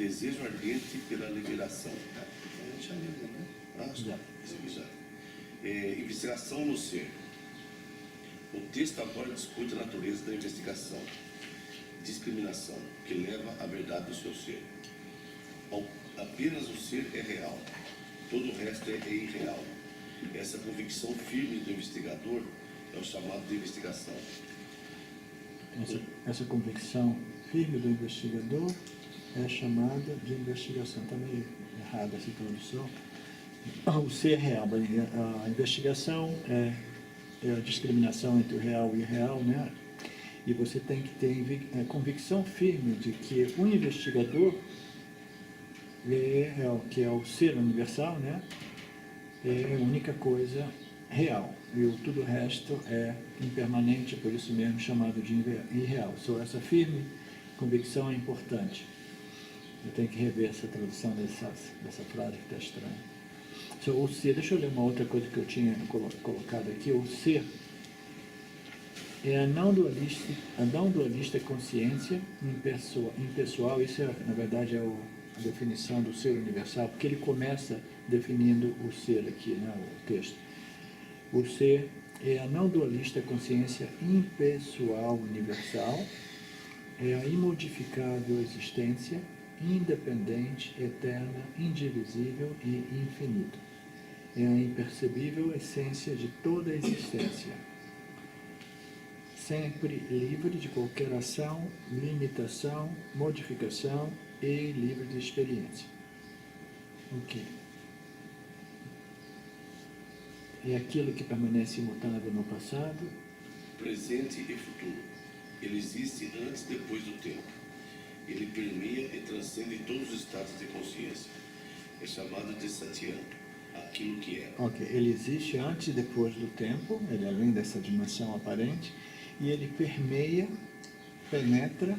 desejo ardente pela liberação. A gente já leu, né? Já. Já. Investigação no ser. O texto agora discute a natureza da investigação, discriminação, que leva à verdade do seu ser. Apenas o ser é real, todo o resto é irreal. Essa convicção firme do investigador é o chamado de investigação. Essa convicção firme do investigador é chamada de investigação. Está meio errada essa tradução. O ser real, a investigação é a discriminação entre o real e o irreal, né? E você tem que ter a convicção firme de que o investigador, que é o ser universal, né? É a única coisa real. E tudo o resto é impermanente, por isso mesmo chamado de irreal. Só essa firme convicção é importante. Eu tenho que rever essa tradução dessa frase que está estranha. O ser, deixa eu ler uma outra coisa que eu tinha colocado aqui. O ser é a não dualista consciência impessoal. Isso, na verdade, é a definição do ser universal, porque ele começa definindo o ser aqui, né, o texto. O ser é a não dualista consciência impessoal universal, é a imodificável existência, independente, eterna, indivisível e infinito. É a impercebível essência de toda a existência, sempre livre de qualquer ação, limitação, modificação e livre de experiência. Ok. É aquilo que permanece imutável no passado, presente e futuro. Ele existe antes e depois do tempo. Ele permeia e transcende todos os estados de consciência. É chamado de Satya, aquilo que é. Ok, ele existe antes e depois do tempo, ele além dessa dimensão aparente, e ele permeia, penetra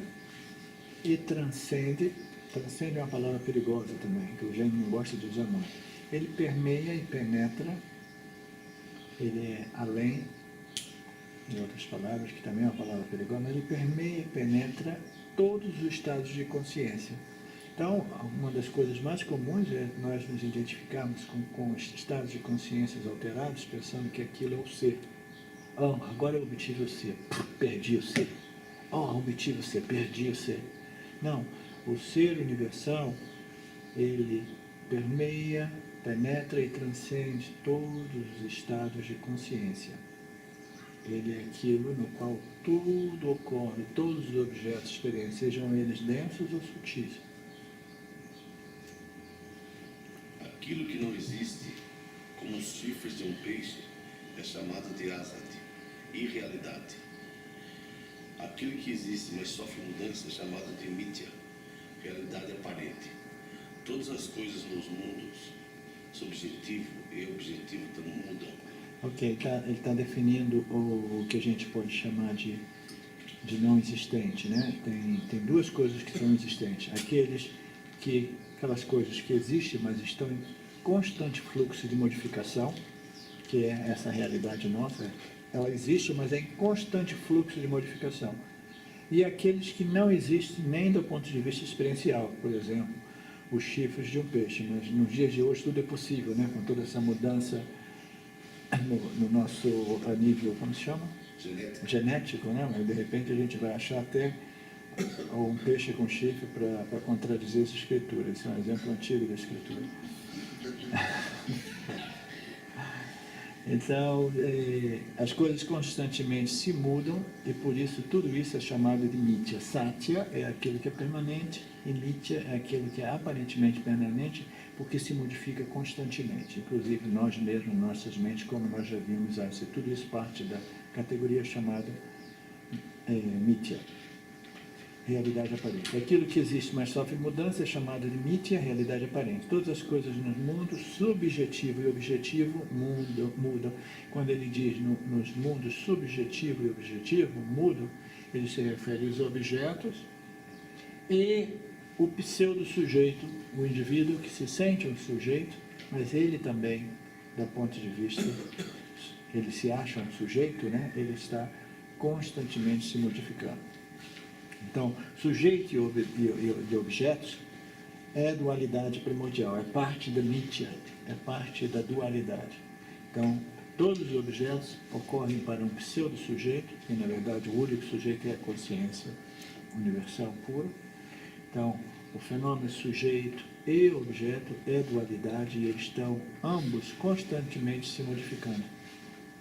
e transcende. Transcende é uma palavra perigosa também, que o gênio não gosta de usar muito. Ele permeia e penetra, ele é além, em outras palavras, que também é uma palavra perigosa, mas ele permeia e penetra todos os estados de consciência. Então, uma das coisas mais comuns é nós nos identificarmos com estados de consciências alterados, pensando que aquilo é o ser. Oh, agora eu obtive o ser, perdi o ser. Oh, obtive o ser, perdi o ser. Não, o ser universal, ele permeia, penetra e transcende todos os estados de consciência. Ele é aquilo no qual tudo ocorre, todos os objetos, experiências, sejam eles densos ou sutis. Aquilo que não existe, como os chifres de um peixe, é chamado de asat, irrealidade. Aquilo que existe, mas sofre mudança, é chamado de mithya, realidade aparente. Todas as coisas nos mundos, subjetivo e objetivo, mudam. Ok, ele está definindo o que a gente pode chamar de não existente, né? Tem duas coisas que são existentes. Aquelas coisas que existem, mas estão em constante fluxo de modificação, que é essa realidade nossa. Ela existe, mas é em constante fluxo de modificação. E aqueles que não existem nem do ponto de vista experiencial, por exemplo, os chifres de um peixe. Mas nos dias de hoje tudo é possível, né? Com toda essa mudança no nosso nível, como se chama? Genético, né? Mas de repente a gente vai achar até um peixe com chifre para contradizer essa escritura. Esse é um exemplo antigo da escritura. Então, as coisas constantemente se mudam e por isso tudo isso é chamado de mithya. Satya é aquilo que é permanente e mithya é aquilo que é aparentemente permanente porque se modifica constantemente. Inclusive nós mesmos, nossas mentes, como nós já vimos antes. Tudo isso parte da categoria chamada mithya, realidade aparente. Aquilo que existe, mas sofre mudança, é chamado de mithya, realidade aparente. Todas as coisas no mundo, subjetivo e objetivo, mudam. Quando ele diz nos mundos subjetivo e objetivo, mudam, ele se refere aos objetos e o pseudo-sujeito, o indivíduo que se sente um sujeito, mas ele também, do ponto de vista, ele se acha um sujeito, né? Ele está constantemente se modificando. Então, sujeito e objetos é dualidade primordial, é parte da mitya, é parte da dualidade. Então, todos os objetos ocorrem para um pseudo-sujeito, e na verdade o único sujeito é a consciência universal pura. Então, o fenômeno sujeito e objeto é dualidade e eles estão ambos constantemente se modificando.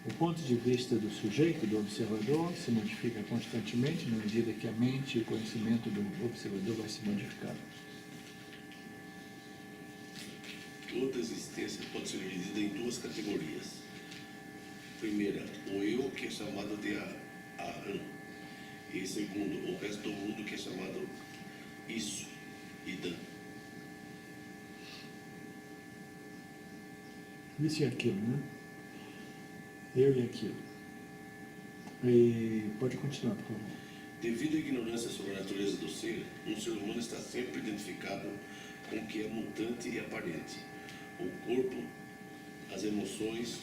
O ponto de vista do sujeito, do observador, se modifica constantemente na medida que a mente e o conhecimento do observador vai se modificando. Toda existência pode ser dividida em duas categorias. Primeira, o eu, que é chamado de aham. E segundo, o resto do mundo, que é chamado isso, idam. Isso e aquilo, né? Eu e aquilo. E pode continuar, por favor. Devido à ignorância sobre a natureza do ser, um ser humano está sempre identificado com o que é mutante e aparente. O corpo, as emoções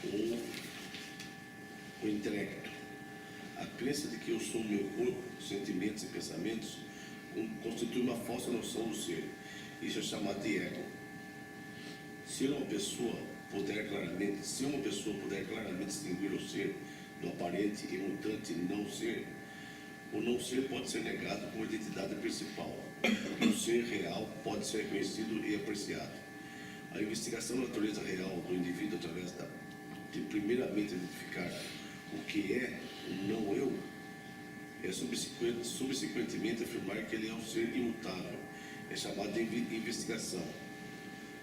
ou o intelecto. A crença de que eu sou o meu corpo, sentimentos e pensamentos constitui uma falsa noção do ser. Isso é chamado de ego. Se uma pessoa puder claramente distinguir o ser do aparente e mutante não ser, o não ser pode ser negado como identidade principal. E o ser real pode ser reconhecido e apreciado. A investigação da natureza real do indivíduo através de primeiramente identificar o que é o não eu, é subsequentemente afirmar que ele é um ser imutável. É chamado de investigação.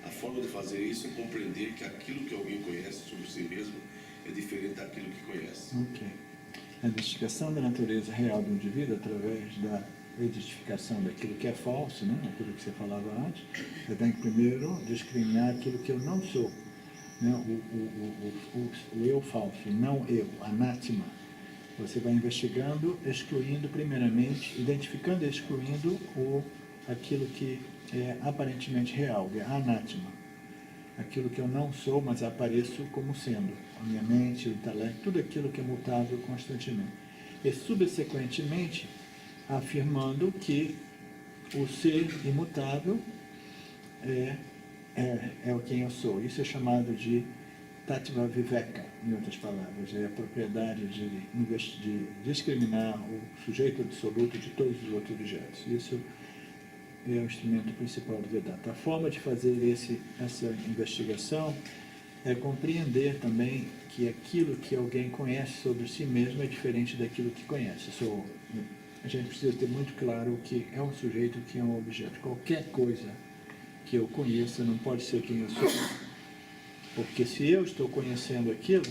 A forma de fazer isso é compreender que aquilo que alguém conhece sobre si mesmo é diferente daquilo que conhece. Ok. A investigação da natureza real do indivíduo através da identificação daquilo que é falso, né? Aquilo que você falava antes, você tem que primeiro discriminar aquilo que eu não sou, né? O eu falso, não eu, anátema. Você vai investigando, excluindo primeiramente, identificando e excluindo aquilo que é aparentemente real, é anátema. Aquilo que eu não sou, mas apareço como sendo. A minha mente, o intelecto, tudo aquilo que é mutável constantemente. E subsequentemente, afirmando que o ser imutável é o quem eu sou. Isso é chamado de Tattva Viveka, em outras palavras. É a propriedade de discriminar o sujeito absoluto de todos os outros objetos. Isso é o instrumento principal do Vedanta. A forma de fazer essa investigação é compreender também que aquilo que alguém conhece sobre si mesmo é diferente daquilo que conhece. A gente precisa ter muito claro o que é um sujeito, o que é um objeto. Qualquer coisa que eu conheça não pode ser quem eu sou. Porque se eu estou conhecendo aquilo,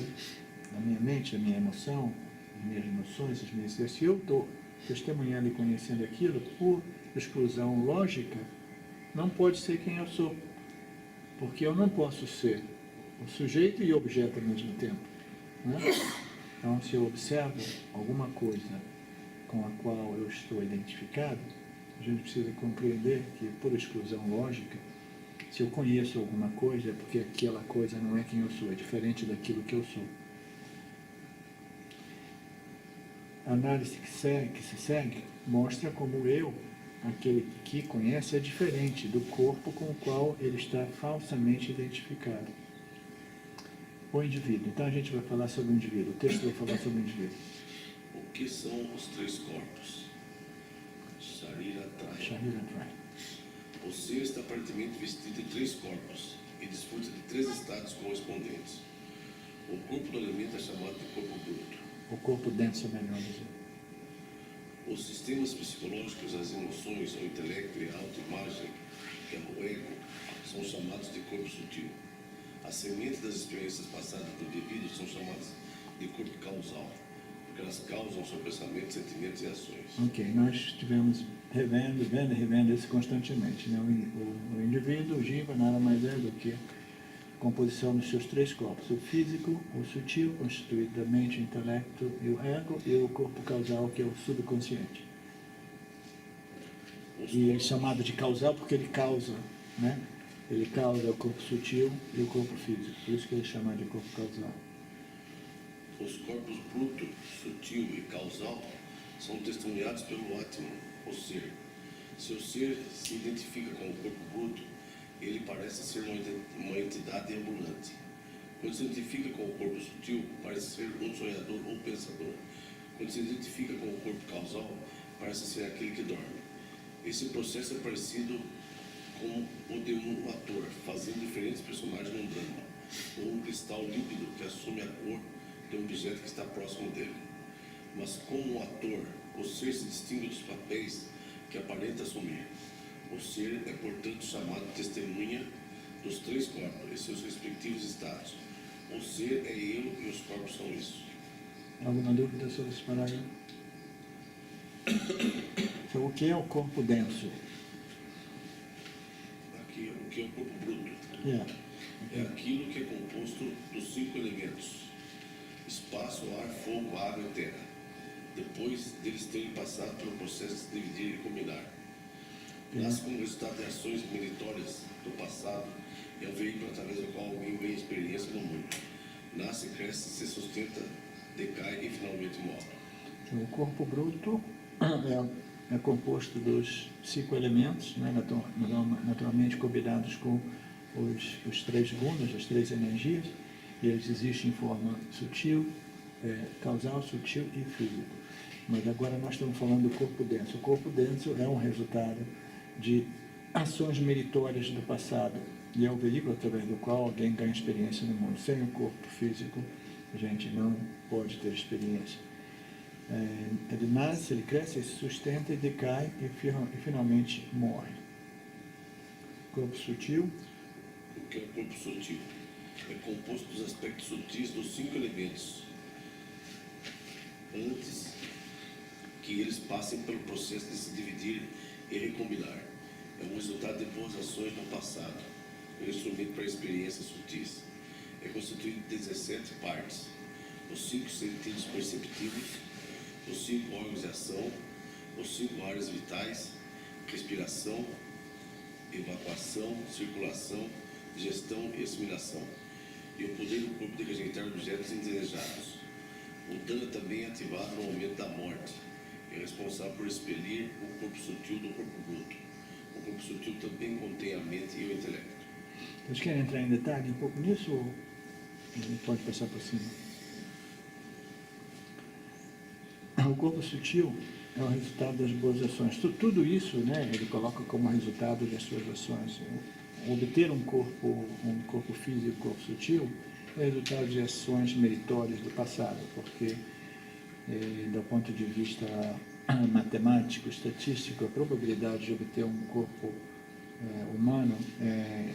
na minha mente, a minha emoção, as minhas emoções, as minhas ideias, se eu estou testemunhando e conhecendo aquilo, por exclusão lógica, não pode ser quem eu sou. Porque eu não posso ser o sujeito e o objeto ao mesmo tempo. Né? Então, se eu observo alguma coisa com a qual eu estou identificado, a gente precisa compreender que, por exclusão lógica, se eu conheço alguma coisa, é porque aquela coisa não é quem eu sou, é diferente daquilo que eu sou. A análise que se segue mostra como eu, aquele que conhece, é diferente do corpo com o qual ele está falsamente identificado. O indivíduo. Então a gente vai falar sobre o indivíduo. O texto vai falar sobre o indivíduo. O que são os três corpos? Shariratrai. O ser está aparentemente vestido de três corpos e desfruta de três estados correspondentes. O corpo do elemento é chamado de corpo bruto. O corpo denso, melhor dizer. Os sistemas psicológicos, as emoções, o intelecto e a autoimagem, que é o ego, são chamados de corpo sutil. As sementes das experiências passadas do indivíduo são chamadas de corpo causal, porque elas causam seu pensamento, sentimentos e ações. Ok, nós estivemos vendo e revendo isso constantemente. Né? O indivíduo, o jiva, nada mais é do que a composição dos seus três corpos. O físico, o sutil, constituído da mente, o intelecto e o ego, e o corpo causal, que é o subconsciente. E ele é chamado de causal porque ele causa, né? Ele causa o corpo sutil e o corpo físico. Por isso que ele é chamado de corpo causal. Os corpos bruto, sutil e causal são testemunhados pelo Atman, o ser. Se o ser se identifica com o corpo bruto, ele parece ser uma entidade ambulante. Quando se identifica com o corpo sutil, parece ser um sonhador ou pensador. Quando se identifica com o corpo causal, parece ser aquele que dorme. Esse processo é parecido com o de um ator fazendo diferentes personagens num drama, ou um cristal límpido que assume a cor de um objeto que está próximo dele. Mas como um ator, o ser se distingue dos papéis que aparenta assumir. O ser é, portanto, chamado testemunha dos três corpos e seus respectivos estados. O ser é eu e os corpos são isso. Alguma dúvida sobre esse parágrafo? Então, o que é o corpo denso? Aqui, o que é o corpo bruto? É aquilo que é composto dos 5 elementos: espaço, ar, fogo, água e terra. Depois deles terem passado pelo processo de se dividir e combinar. Nasce como resultado de ações meritórias do passado, é o veículo através do qual alguém ganha experiência no mundo. Nasce, cresce, se sustenta, decai e finalmente morre. Então, o corpo bruto é composto dos 5 elementos, né, naturalmente combinados com os 3 gunas, as 3 energias, e eles existem em forma sutil, causal, sutil e físico. Mas agora nós estamos falando do corpo denso. O corpo denso é um resultado de ações meritórias do passado e é o veículo através do qual alguém ganha experiência no mundo. Sem o corpo físico, a gente não pode ter experiência. Ele nasce, ele cresce, ele se sustenta e decai e finalmente morre. Corpo sutil. O que é o corpo sutil? É composto dos aspectos sutis dos 5 elementos, antes que eles passem pelo processo de se dividir e recombinar. É um resultado de boas ações no passado, um instrumento para experiências sutis. É constituído de 17 partes: os 5 sentidos perceptivos, os 5 órgãos de ação, os 5 áreas vitais, respiração, evacuação, circulação, digestão e assimilação, e o poder do corpo de rejeitar objetos indesejados. O dano também é ativado no momento da morte. É responsável por expelir o corpo sutil do corpo bruto. O corpo sutil também contém a mente e o intelecto. Vocês querem entrar em detalhe um pouco nisso ou a gente pode passar por cima? O corpo sutil é o resultado das boas ações. Tudo isso, né, ele coloca como resultado das suas ações. Obter um corpo físico, um corpo sutil, é resultado de ações meritórias do passado, porque, do ponto de vista matemático, estatístico, a probabilidade de obter um corpo humano é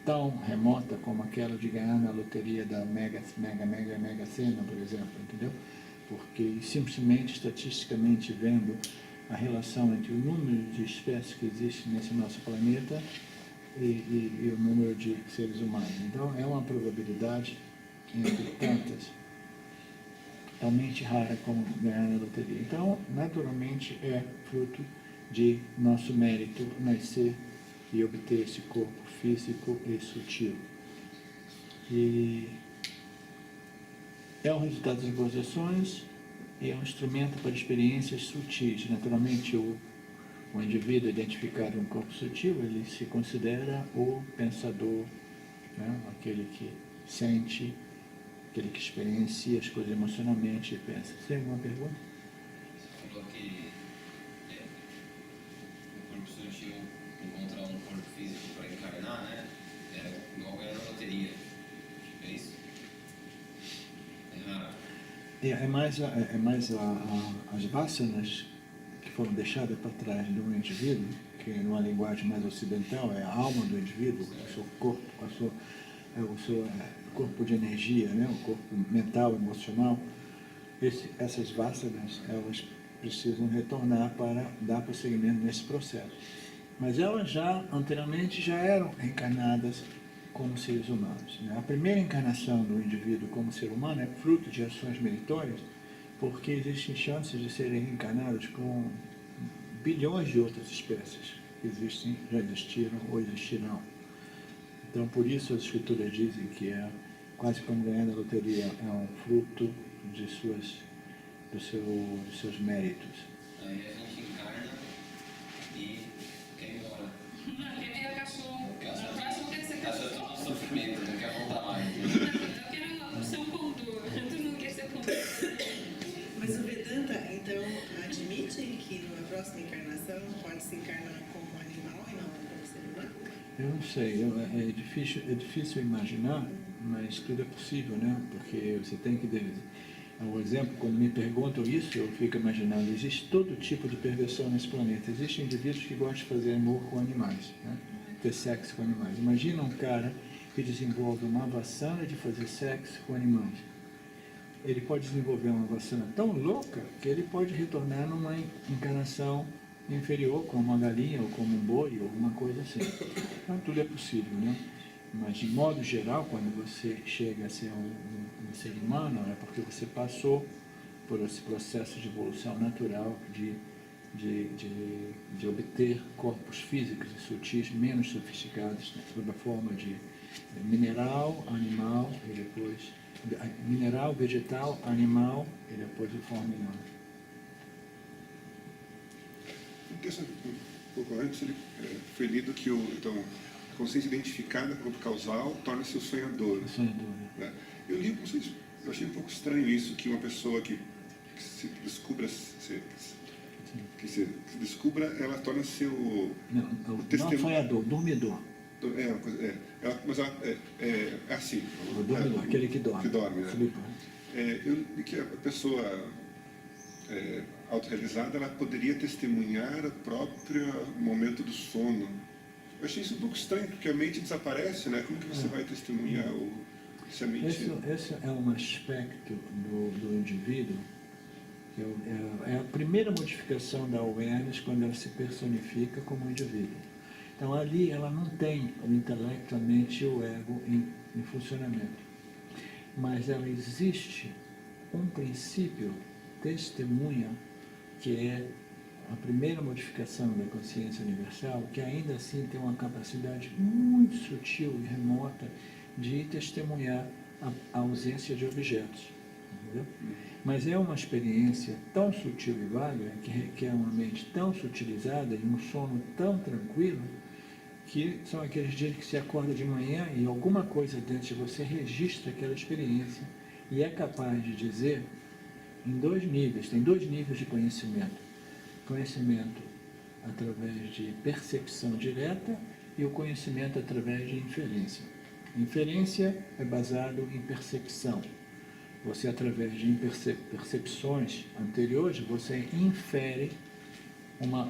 tão remota como aquela de ganhar na loteria da Mega Sena, por exemplo, entendeu? Porque simplesmente, estatisticamente vendo a relação entre o número de espécies que existe nesse nosso planeta e o número de seres humanos. Então, é uma probabilidade entre tantas, realmente rara como ganhar na loteria. Então, naturalmente, é fruto de nosso mérito nascer e obter esse corpo físico e sutil. E é um resultado das boas ações e é um instrumento para experiências sutis. Naturalmente, o indivíduo identificado em um corpo sutil, ele se considera o pensador, né? Aquele que sente, aquele que experiencia as coisas emocionalmente e pensa. Você tem alguma pergunta? Você falou que o corpo sutil encontrar um corpo físico para encarnar, né? É igual ganhar na loteria. É isso? É raro. É mais as vássanas que foram deixadas para trás do indivíduo, que numa linguagem mais ocidental é a alma do indivíduo, o seu corpo, o seu corpo de energia, né? O corpo mental, emocional. Essas vássanas, elas precisam retornar para dar prosseguimento nesse processo. Mas elas anteriormente já eram reencarnadas como seres humanos, né? A primeira encarnação do indivíduo como ser humano é fruto de ações meritórias, porque existem chances de serem reencarnados com bilhões de outras espécies que existem, já existiram ou existirão. Então, por isso as escrituras dizem que é quase como ganhar na loteria, é um fruto de dos seus méritos. Aí a gente encarna e quer ir embora. Não, quer virar cachorro. Porque Na próxima quer ser tá cachorro. no sofrimento, não quer voltar mais. Eu quero ser um condor. Tu não quer ser condor. Mas o Vedanta, então, admite que numa próxima encarnação pode se encarnar como animal e não como ser humano? Eu não sei, é difícil imaginar, mas tudo é possível, né? Porque você tem que... O exemplo, quando me perguntam isso, eu fico imaginando, existe todo tipo de perversão nesse planeta. Existem indivíduos que gostam de fazer amor com animais, né? Ter sexo com animais. Imagina um cara que desenvolve uma vacina de fazer sexo com animais. Ele pode desenvolver uma vacina tão louca que ele pode retornar numa encarnação inferior, como uma galinha, ou como um boi, ou alguma coisa assim. Então, tudo é possível, né? Mas, de modo geral, quando você chega a ser um ser humano, é porque você passou por esse processo de evolução natural de obter corpos físicos e sutis menos sofisticados, né, sob a forma de mineral, animal, e depois mineral, vegetal, animal, e depois de forma humana. Um pouco antes, ele foi lido que então, a consciência identificada com o causal torna-se o sonhador. O sonhador, né? Né? Eu li, não sei, eu achei um pouco estranho isso, que uma pessoa que se descubra, que se descubra, ela torna-se o Não testemunho. sonhador, dormidor. Mas ela é assim. O dormidor, aquele que dorme. Que dorme, né? Filipe. Eu li que a pessoa autorrealizada, ela poderia testemunhar o próprio momento do sono. Eu achei isso um pouco estranho, porque a mente desaparece, né? Como que você vai testemunhar se a mente... Esse é um aspecto do indivíduo, que é a primeira modificação da awareness quando ela se personifica como indivíduo. Então, ali ela não tem o intelecto, a mente e o ego em funcionamento. Mas ela existe um princípio testemunha, que é a primeira modificação da consciência universal, que ainda assim tem uma capacidade muito sutil e remota de testemunhar a ausência de objetos. Entendeu? Mas é uma experiência tão sutil e vaga, que requer uma mente tão sutilizada e um sono tão tranquilo, que são aqueles dias que você acorda de manhã e alguma coisa dentro de você registra aquela experiência e é capaz de dizer em dois níveis, tem dois níveis de conhecimento. Conhecimento através de percepção direta e o conhecimento através de inferência. Inferência é baseado em percepção. Você, através de percepções anteriores, você infere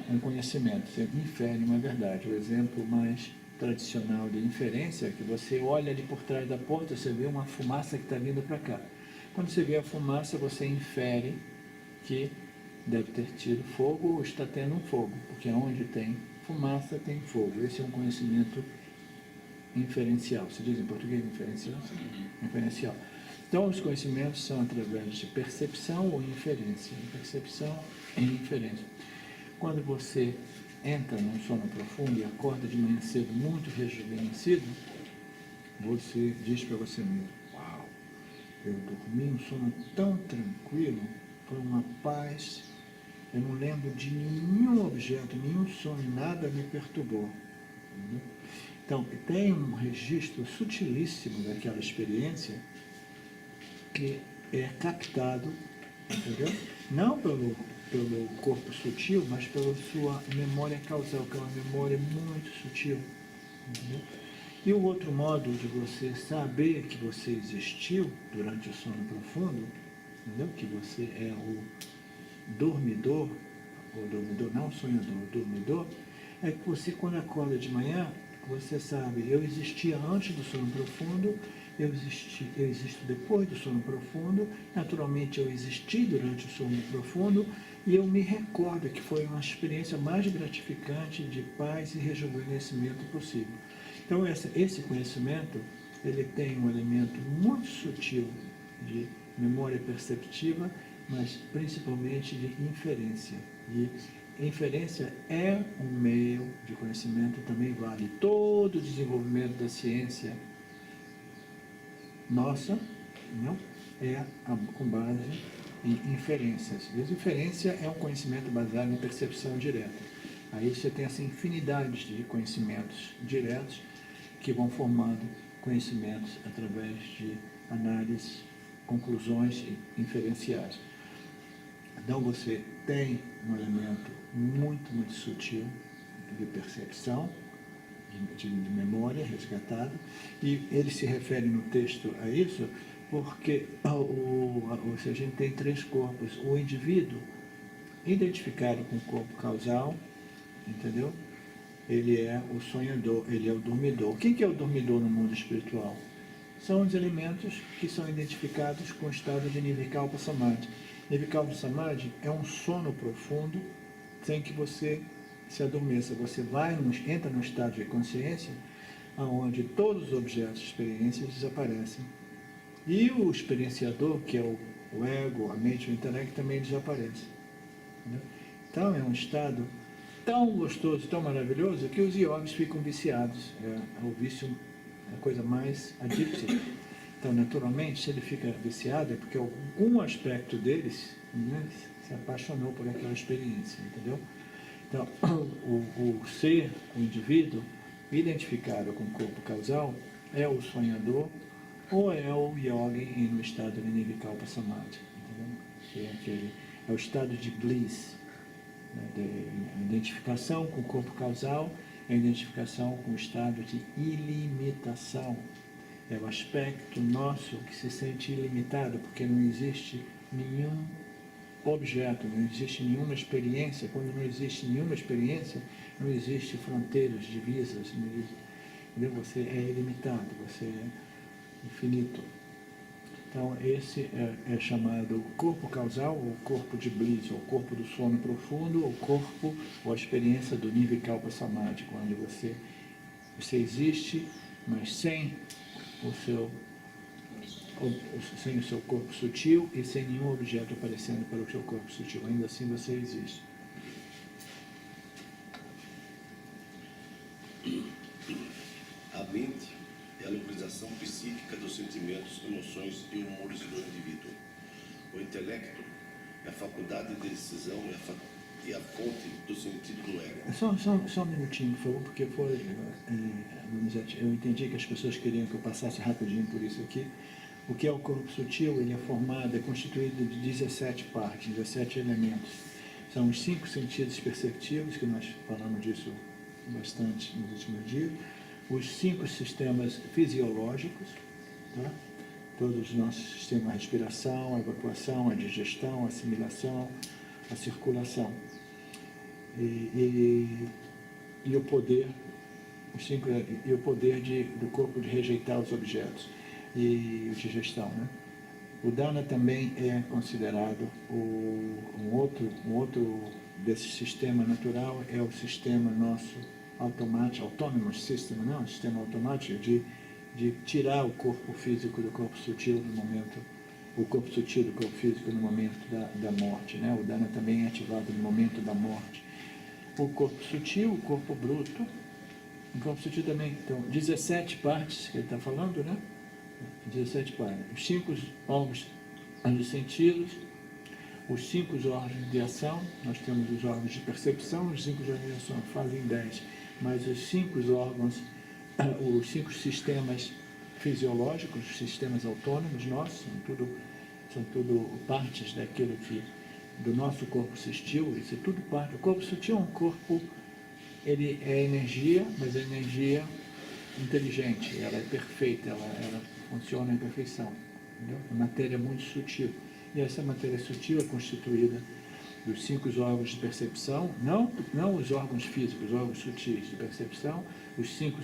um conhecimento, você infere uma verdade. O exemplo mais tradicional de inferência é que você olha ali por trás da porta, você vê uma fumaça que está vindo para cá. Quando você vê a fumaça, você infere que deve ter tido fogo ou está tendo um fogo, porque onde tem fumaça tem fogo. Esse é um conhecimento inferencial. Se diz em português inferencial? Inferencial. Então, os conhecimentos são através de percepção ou inferência. Percepção e inferência. Quando você entra num sono profundo e acorda de manhã cedo muito rejuvenescido, você diz para você mesmo: uau, eu dormi um sono tão tranquilo, foi uma paz, eu não lembro de nenhum objeto, nenhum sonho, nada me perturbou. Entendeu? Então, tem um registro sutilíssimo daquela experiência que é captado, entendeu? Não pelo corpo sutil, mas pela sua memória causal, que é uma memória muito sutil. Entendeu? E o outro modo de você saber que você existiu durante o sono profundo, entendeu? Que você é o dormidor, não o sonhador, o dormidor, é que você, quando acorda de manhã, você sabe: eu existia antes do sono profundo, eu existo depois do sono profundo, naturalmente eu existi durante o sono profundo, e eu me recordo que foi uma experiência mais gratificante de paz e rejuvenescimento possível. Então, esse conhecimento, ele tem um elemento muito sutil de memória perceptiva, mas principalmente de inferência. E inferência é um meio de conhecimento, também vale todo o desenvolvimento da ciência nossa, não? Com base em inferências. E a inferência é um conhecimento baseado em percepção direta. Aí você tem essa infinidade de conhecimentos diretos que vão formando conhecimentos através de análises, conclusões inferenciais. Então você tem um elemento muito, muito sutil de percepção, de memória resgatada, e ele se refere no texto a isso porque a gente tem 3 corpos. O indivíduo, identificado com o corpo causal, entendeu? Ele é o sonhador, ele é o dormidor. O que é o dormidor no mundo espiritual? São os elementos que são identificados com o estado de Nirvikalpa Samadhi. Nirvikalpa Samadhi é um sono profundo sem que você se adormeça. Você entra num estado de consciência onde todos os objetos de experiência desaparecem. E o experienciador, que é o ego, a mente, o intelecto, também desaparece. Entendeu? Então é um estado tão gostoso, tão maravilhoso, que os yogis ficam viciados. O vício é a coisa mais adictiva. Então, naturalmente, se ele fica viciado, é porque algum aspecto deles, né, se apaixonou por aquela experiência, entendeu? Então, o ser, o indivíduo, identificado com o corpo causal, é o sonhador ou é o yogi no estado de Nirvikalpa Samadhi, entendeu? É o estado de bliss, a identificação com o corpo causal, a identificação com o estado de ilimitação. É o aspecto nosso que se sente ilimitado, porque não existe nenhum objeto, não existe nenhuma experiência. Quando não existe nenhuma experiência, não existe fronteiras, divisas, entendeu? Você é ilimitado, você é infinito. Então, esse é chamado corpo causal, ou corpo de bliss, ou corpo do sono profundo, ou corpo, ou a experiência do Nirvikalpa Samadhi, quando você existe, mas sem o seu corpo sutil e sem nenhum objeto aparecendo para o seu corpo sutil. Ainda assim você existe. A mente é a localização psíquica dos sentimentos, emoções e humores do indivíduo. O intelecto é a faculdade de decisão e a fonte do sentido do ego. Só um minutinho, por favor, porque eu entendi que as pessoas queriam que eu passasse rapidinho por isso aqui. O que é o corpo sutil? Ele é constituído de 17 partes, 17 elementos. São os 5 sentidos perceptivos, que nós falamos disso bastante nos últimos dias. Os 5 sistemas fisiológicos, tá? Todos os nossos sistemas, a respiração, a evacuação, a digestão, a assimilação, a circulação. E o poder, o poder do corpo de rejeitar os objetos e digestão, né? O dana também é considerado um outro desse sistema natural, é o sistema nosso automático, autonomous system, não, o sistema automático de tirar o corpo físico do corpo sutil no momento, o corpo sutil do corpo físico no momento da morte, né? O dana também é ativado no momento da morte. O corpo sutil, o corpo bruto, o corpo sutil também, então, 17 partes que ele está falando, né? 17 partes. Os 5 órgãos dos sentidos, os 5 órgãos de ação, nós temos os órgãos de percepção, os 5 órgãos de ação fazem 10, mas os 5 órgãos, os 5 sistemas fisiológicos, os sistemas autônomos nossos, são tudo partes daquilo do nosso corpo sutil, isso é tudo parte. O corpo sutil é um corpo, ele é energia, mas é energia inteligente, ela é perfeita, ela funciona em perfeição, entendeu? A matéria é muito sutil, e essa matéria sutil é constituída dos 5 órgãos de percepção, não os órgãos físicos, os órgãos sutis de percepção, os 5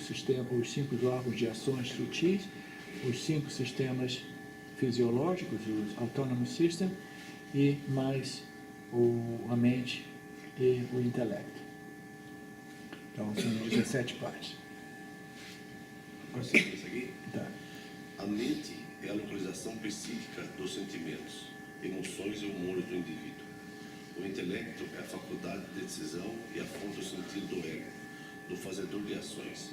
órgãos de ações sutis, os 5 sistemas fisiológicos, os autonomous system, e mais a mente e o intelecto. Então, são 17 partes. Consegue isso aqui? Tá. A mente é a localização psíquica dos sentimentos, emoções e humores do indivíduo. O intelecto é a faculdade de decisão e a fonte do sentido do ego, do fazedor de ações.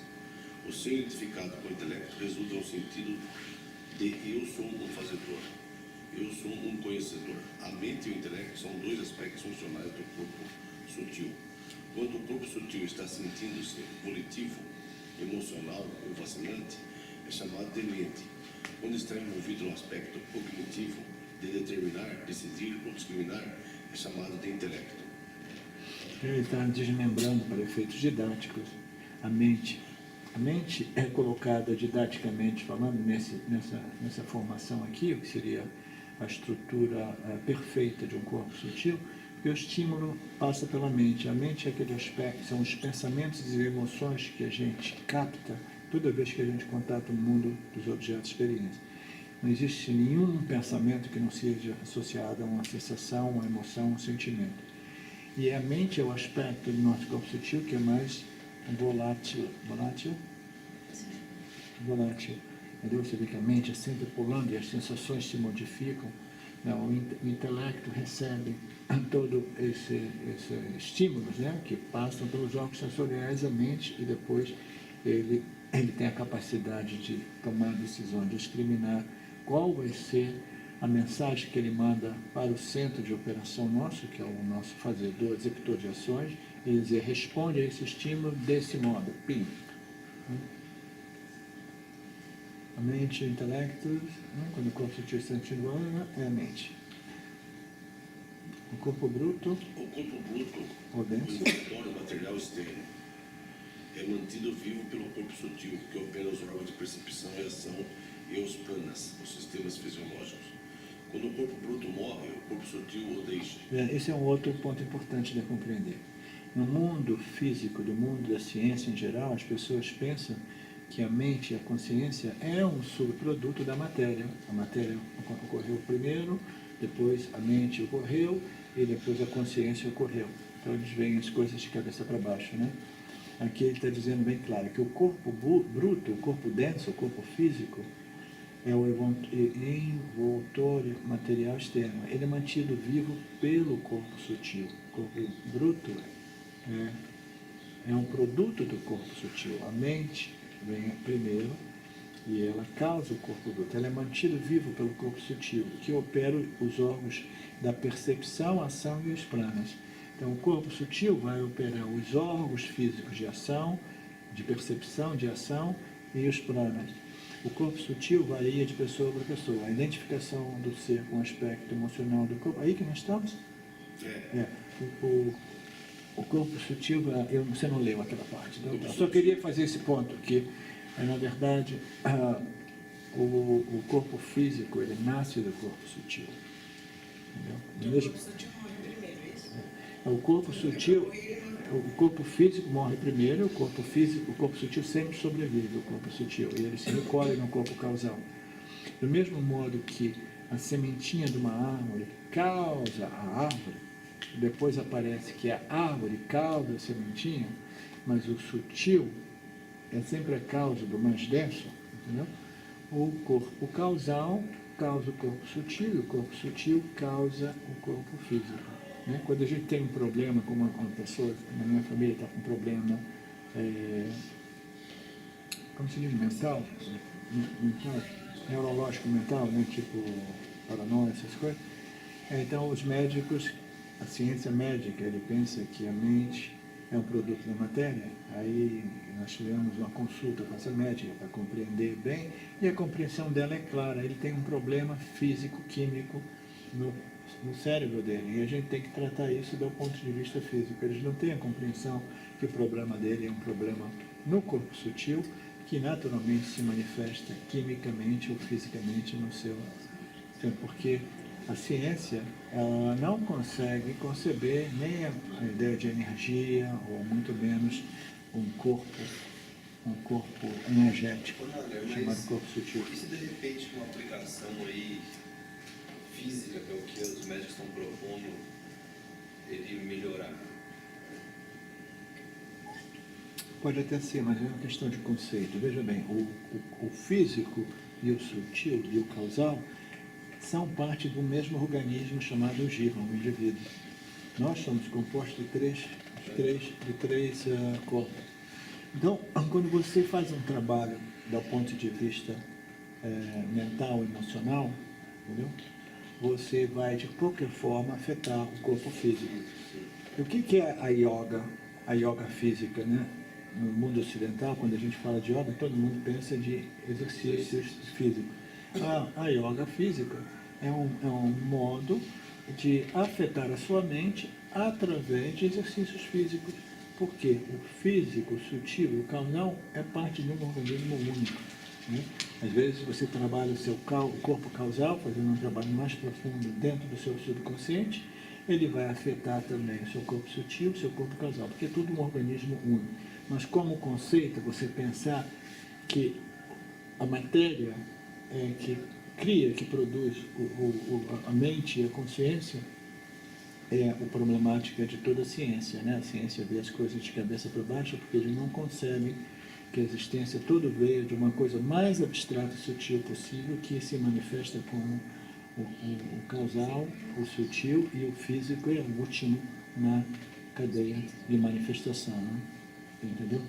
O ser identificado com o intelecto resulta no sentido de eu sou um fazedor, eu sou um conhecedor. A mente e o intelecto são 2 aspectos funcionais do corpo sutil. Quando o corpo sutil está sentindo-se volitivo, emocional ou vacilante, é chamado de mente. Quando está envolvido no aspecto cognitivo, de determinar, decidir ou discriminar, é chamado de intelecto. Ele está desmembrando para efeitos didáticos a mente. A mente é colocada didaticamente falando nessa formação aqui, o que seria a estrutura perfeita de um corpo sutil, porque o estímulo passa pela mente. A mente é aquele aspecto, são os pensamentos e emoções que a gente capta toda vez que a gente contata o mundo dos objetos experiência. Não existe nenhum pensamento que não seja associado a uma sensação, uma emoção, um sentimento. E a mente é o aspecto do nosso corpo sutil que é mais volátil. Entendeu? Você vê que a mente é sempre pulando e as sensações se modificam. Não, o intelecto recebe todo esses estímulos, né, que passam pelos órgãos sensoriais da mente e depois ele tem a capacidade de tomar decisões, de discriminar qual vai ser a mensagem que ele manda para o centro de operação nosso, que é o nosso fazedor, executor de ações, e dizer, responde a esse estímulo desse modo, pim. A mente e o intelecto, quando o corpo sutil está sentindo é a mente. O corpo bruto, O corpo bruto, ou o denso, envoltório material externo, é mantido vivo pelo corpo sutil, que opera os órgãos de percepção e ação e os pranas, os sistemas fisiológicos. Quando o corpo bruto morre, o corpo sutil o deixa. esse é um outro ponto importante de compreender. No mundo físico, do mundo da ciência em geral, as pessoas pensam que a mente e a consciência é um subproduto da matéria. A matéria ocorreu primeiro, depois a mente ocorreu e depois a consciência ocorreu. Então eles veem as coisas de cabeça para baixo, né? Aqui ele está dizendo bem claro que o corpo bruto, o corpo denso, o corpo físico, é o envoltório material externo. Ele é mantido vivo pelo corpo sutil. O corpo bruto é um produto do corpo sutil. A mente vem primeiro e ela causa o corpo bruto. Ela é mantido vivo pelo corpo sutil, que opera os órgãos da percepção, ação e os pranas. Então, o corpo sutil vai operar os órgãos físicos de ação, de percepção, de ação e os pranas. O corpo sutil varia de pessoa para pessoa. A identificação do ser com o aspecto emocional do corpo. Aí que nós estamos? O corpo sutil, você não leu aquela parte. Então, eu só queria fazer esse ponto, que, na verdade, o corpo físico, ele nasce do corpo sutil. Entendeu? O corpo sutil morre primeiro, é isso? O corpo sutil, o corpo físico morre primeiro, o corpo sutil sempre sobrevive, o corpo sutil, e ele se recolhe no corpo causal. Do mesmo modo que a sementinha de uma árvore causa a árvore, depois aparece que a árvore causa a sementinha, mas o sutil é sempre a causa do mais denso, entendeu? O corpo causal causa o corpo sutil, e o corpo sutil causa o corpo físico. Né? Quando a gente tem um problema, como uma pessoa na minha família está com um problema, como se diz, mental, neurológico mental, né? Tipo paranoia, essas coisas. Então, os médicos, a ciência médica, ele pensa que a mente é um produto da matéria. Aí nós tivemos uma consulta com essa médica para compreender bem, e a compreensão dela é clara. Ele tem um problema físico-químico no cérebro dele, e a gente tem que tratar isso do ponto de vista físico. Eles não têm a compreensão que o problema dele é um problema no corpo sutil, que naturalmente se manifesta quimicamente ou fisicamente no seu... Porque a ciência, ela não consegue conceber nem a ideia de energia, ou muito menos um corpo energético, chamado corpo sutil. E se de repente uma aplicação aí física, que é o que os médicos estão propondo, ele melhorar? Pode até ser, mas é uma questão de conceito. Veja bem, o físico e o sutil e o causal são parte do mesmo organismo chamado jiva, o indivíduo. Nós somos compostos de três corpos. Então, quando você faz um trabalho do ponto de vista mental, emocional, entendeu? Você vai, de qualquer forma, afetar o corpo físico. E o que é a yoga? a yoga física, né? No mundo ocidental, quando a gente fala de yoga, todo mundo pensa de exercícios físicos. A yoga física é um modo de afetar a sua mente através de exercícios físicos. Porque o físico, o sutil, o causal é parte de um organismo único. Né? Às vezes você trabalha o seu corpo causal, fazendo um trabalho mais profundo dentro do seu subconsciente, ele vai afetar também o seu corpo sutil, o seu corpo causal, porque é tudo um organismo único. Mas como conceito, você pensar que a matéria que cria, que produz a mente e a consciência, é a problemática de toda a ciência, né? A ciência vê as coisas de cabeça para baixo porque eles não concebem que a existência toda veio de uma coisa mais abstrata e sutil possível, que se manifesta como o causal, o sutil, e o físico é o último na cadeia de manifestação, né? Entendeu?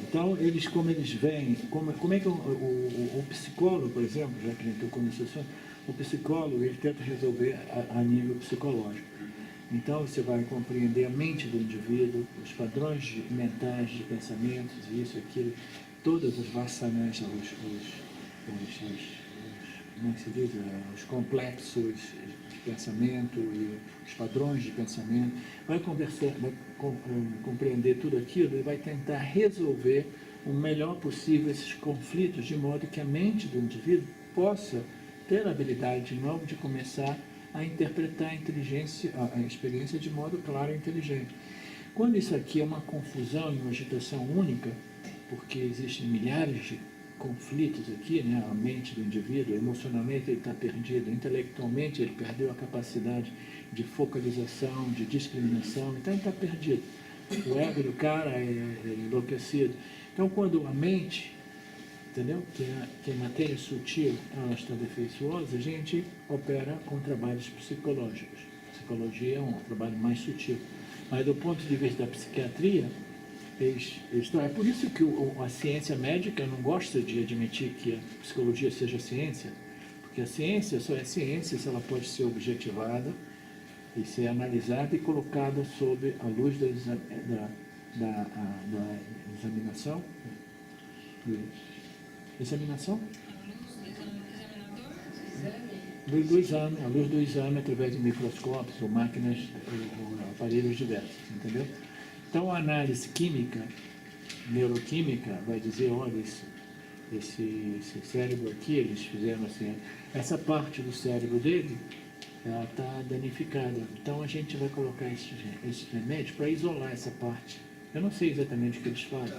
Então, como eles veem, como é que o psicólogo, por exemplo, já que a gente tocou nesse assunto, o psicólogo ele tenta resolver a nível psicológico. Então você vai compreender a mente do indivíduo, os padrões mentais de pensamentos, isso, aquilo, todas as vassanas, como é que se diz? Os complexos de pensamento e os padrões de pensamento. Vai compreender tudo aquilo e vai tentar resolver o melhor possível esses conflitos, de modo que a mente do indivíduo possa ter a habilidade de novo de começar a interpretar a experiência de modo claro e inteligente. Quando isso aqui é uma confusão e uma agitação única, porque existem milhares de conflitos aqui, né? A mente do indivíduo, emocionalmente ele está perdido, intelectualmente ele perdeu a capacidade de focalização, de discriminação, então ele está perdido. O ego do cara é enlouquecido. Então quando a mente, entendeu? Que a matéria sutil ela está defeituosa, a gente opera com trabalhos psicológicos. Psicologia é um trabalho mais sutil. Mas do ponto de vista da psiquiatria, é por isso que a ciência médica não gosta de admitir que a psicologia seja ciência, porque a ciência só é ciência se ela pode ser objetivada e ser analisada e colocada sob a luz da examinação. Examinação? A luz do exame através de microscópios ou máquinas ou aparelhos diversos, entendeu? Então a análise química, neuroquímica, vai dizer, olha, esse cérebro aqui, eles fizeram assim, essa parte do cérebro dele, ela está danificada. Então a gente vai colocar esse remédio para isolar essa parte. Eu não sei exatamente o que eles fazem.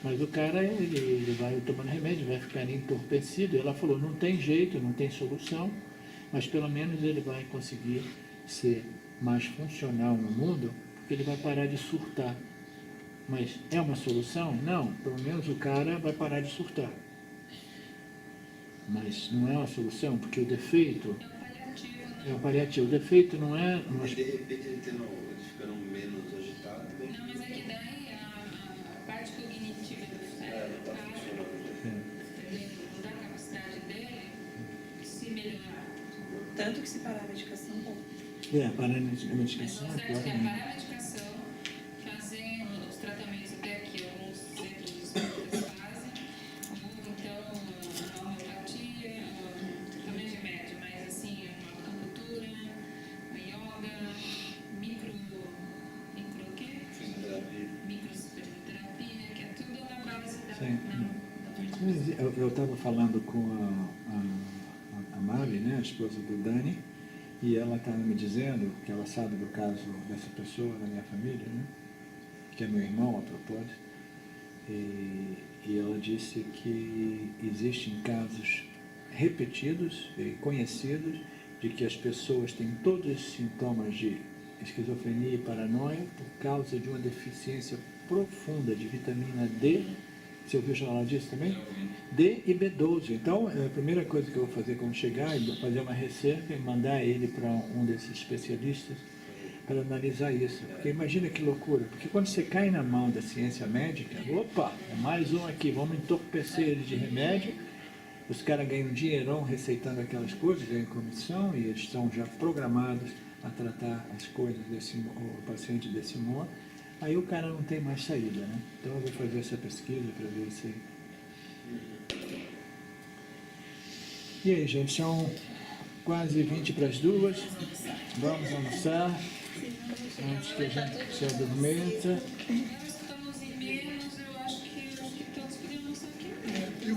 Mas o cara, ele vai tomando remédio, vai ficar entorpecido. Ela falou, não tem jeito, não tem solução, mas pelo menos ele vai conseguir ser mais funcional no mundo, porque ele vai parar de surtar. Mas é uma solução? Não, pelo menos o cara vai parar de surtar. Mas não é uma solução, porque o defeito... É um paliativo. O defeito não é... E de repente ele ficando menos agitado. Não, mas é que daí a parte cognitiva do cérebro Não tá funcionando. não dá a capacidade dele de se melhorar. Tanto que se parar a medicação, bom. Parar a medicação, Então, claro. você quer parar a medicação, fazer os tratamentos até que alguns centros espíritas fazem, ou então a homeopatia, também remédio, mas assim, uma acupuntura, a yoga, micro quê? Fisioterapia. Microterapia, que é tudo na base da... Sim. da Eu estava falando com a Mari, né, a esposa do Dani, e ela estava me dizendo que ela sabe do caso dessa pessoa da minha família, né, que é meu irmão, a propósito, e ela disse que existem casos repetidos e conhecidos de que as pessoas têm todos os sintomas de esquizofrenia e paranoia por causa de uma deficiência profunda de vitamina D. Você ouviu falar disso também? D e B12. Então, a primeira coisa que eu vou fazer quando chegar é fazer uma recerca e mandar ele para um desses especialistas para analisar isso. Porque imagina que loucura. Porque quando você cai na mão da ciência médica, opa, é mais um aqui, vamos entorpecer ele de remédio. Os caras ganham dinheirão receitando aquelas coisas, ganham comissão e eles estão já programados a tratar as coisas o paciente desse modo, aí o cara não tem mais saída, né? Então eu vou fazer essa pesquisa para ver se... E aí, gente, são quase 20 para as 2. Vamos almoçar antes que a gente se adormeça. Agora estamos em menos, eu acho que todos poderiam almoçar aqui. Eu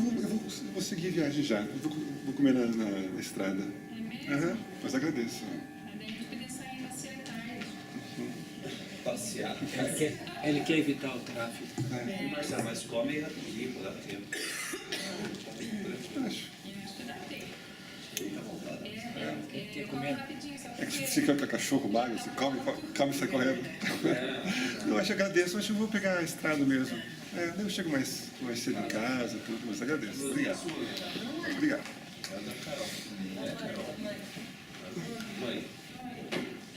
vou seguir a viagem já. Eu vou comer na estrada. É mesmo? Aham, mas agradeço. Aí daí a gente podia sair na ceia tarde. Passear. Ele quer evitar o tráfego. Mas come rapidinho, dá tempo. Acho. Eu acho que dá tempo. Fica à vontade. Eu como rapidinho, sabe É por que quê? você canta cachorro, baga, você come e sai correndo. Eu acho que agradeço, acho que eu vou pegar a estrada mesmo. Eu chego mais cedo em casa, tudo, mas agradeço. Obrigado. Obrigado. É da Carol. É, Carol. Mãe.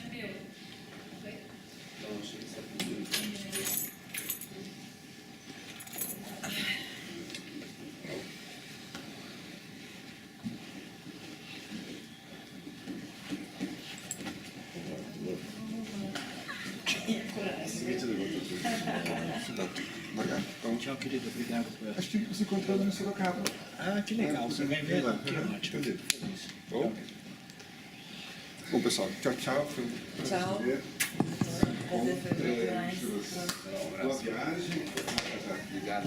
É meu. Não, achei que você podia. Obrigado. Então, Tchau, querido. Obrigado por... acho que nos encontramos em Sorocaba. Ah, que legal. Você vai ver lá. Que ótimo. Entendi. Bom? Bom, pessoal, tchau, tchau. Foi um prazer Tchau. te ver. Prazer foi muito demais. Boa viagem. Obrigado.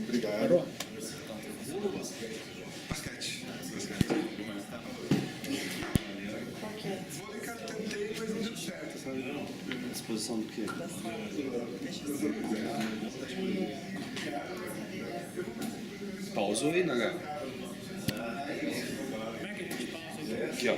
Obrigado. Basquete. Vôlei, cara, tentei, mas não deu certo, sabe? Exposição do quê? Pausou aí, Naga. Aqui, ó.